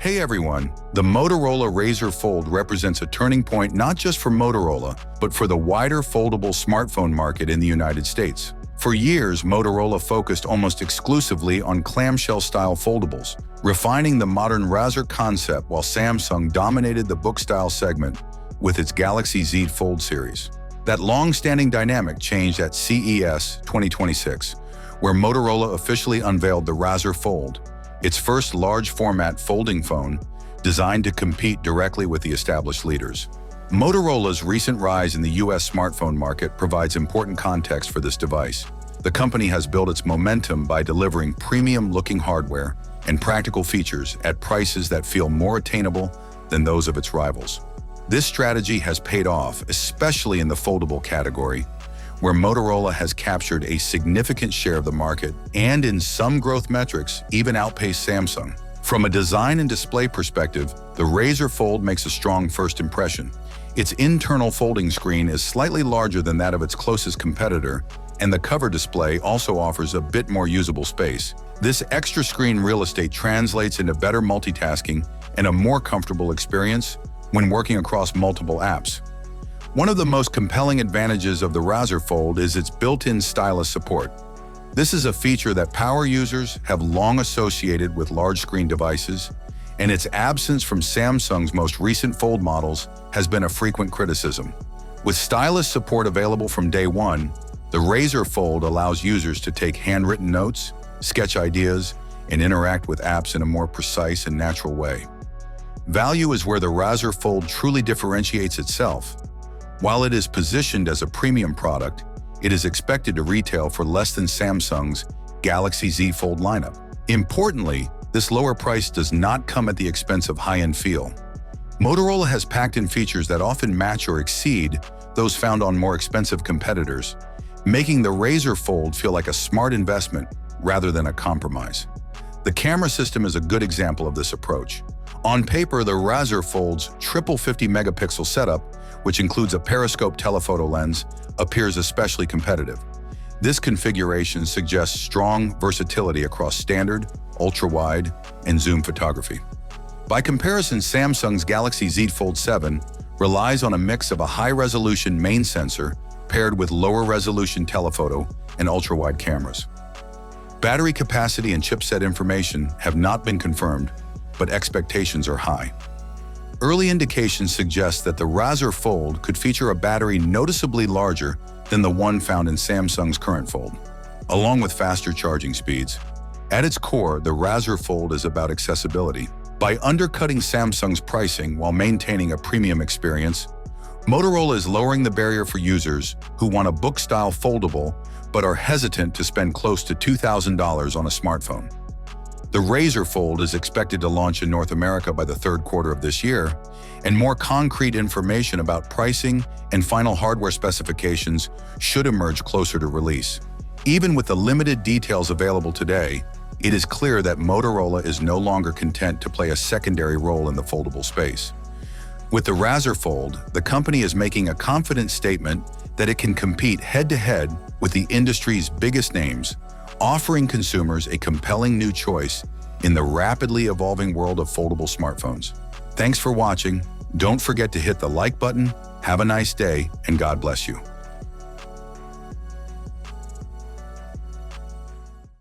Hey everyone, the Motorola Razr Fold represents a turning point not just for Motorola, but for the wider foldable smartphone market in the United States. For years, Motorola focused almost exclusively on clamshell-style foldables, refining the modern Razr concept while Samsung dominated the book-style segment with its Galaxy Z Fold series. That long-standing dynamic changed at CES 2026, where Motorola officially unveiled the Razr Fold, its first large-format folding phone designed to compete directly with the established leaders. Motorola's recent rise in the US smartphone market provides important context for this device. The company has built its momentum by delivering premium-looking hardware and practical features at prices that feel more attainable than those of its rivals. This strategy has paid off, especially in the foldable category, where Motorola has captured a significant share of the market and, in some growth metrics, even outpaced Samsung. From a design and display perspective, the Razr Fold makes a strong first impression. Its internal folding screen is slightly larger than that of its closest competitor, and the cover display also offers a bit more usable space. This extra screen real estate translates into better multitasking and a more comfortable experience when working across multiple apps. One of the most compelling advantages of the Razr Fold is its built-in Stylus support. This is a feature that power users have long associated with large-screen devices, and its absence from Samsung's most recent Fold models has been a frequent criticism. With Stylus support available from day one, the Razr Fold allows users to take handwritten notes, sketch ideas, and interact with apps in a more precise and natural way. Value is where the Razr Fold truly differentiates itself. While it is positioned as a premium product, it is expected to retail for less than Samsung's Galaxy Z Fold lineup. Importantly, this lower price does not come at the expense of high-end feel. Motorola has packed in features that often match or exceed those found on more expensive competitors, making the Razr Fold feel like a smart investment rather than a compromise. The camera system is a good example of this approach. On paper, the Razr Fold's triple 50-megapixel setup, which includes a periscope telephoto lens, appears especially competitive. This configuration suggests strong versatility across standard, ultra-wide, and zoom photography. By comparison, Samsung's Galaxy Z Fold 7 relies on a mix of a high-resolution main sensor paired with lower-resolution telephoto and ultra-wide cameras. Battery capacity and chipset information have not been confirmed, but expectations are high. Early indications suggest that the Razr Fold could feature a battery noticeably larger than the one found in Samsung's current Fold, along with faster charging speeds. At its core, the Razr Fold is about accessibility. By undercutting Samsung's pricing while maintaining a premium experience, Motorola is lowering the barrier for users who want a book-style foldable but are hesitant to spend close to $2,000 on a smartphone. The Razr Fold is expected to launch in North America by the third quarter of this year, and more concrete information about pricing and final hardware specifications should emerge closer to release. Even with the limited details available today, it is clear that Motorola is no longer content to play a secondary role in the foldable space. With the Razr Fold, the company is making a confident statement that it can compete head-to-head with the industry's biggest names, offering consumers a compelling new choice in the rapidly evolving world of foldable smartphones. Thanks for watching. Don't forget to hit the like button. Have a nice day, and God bless you.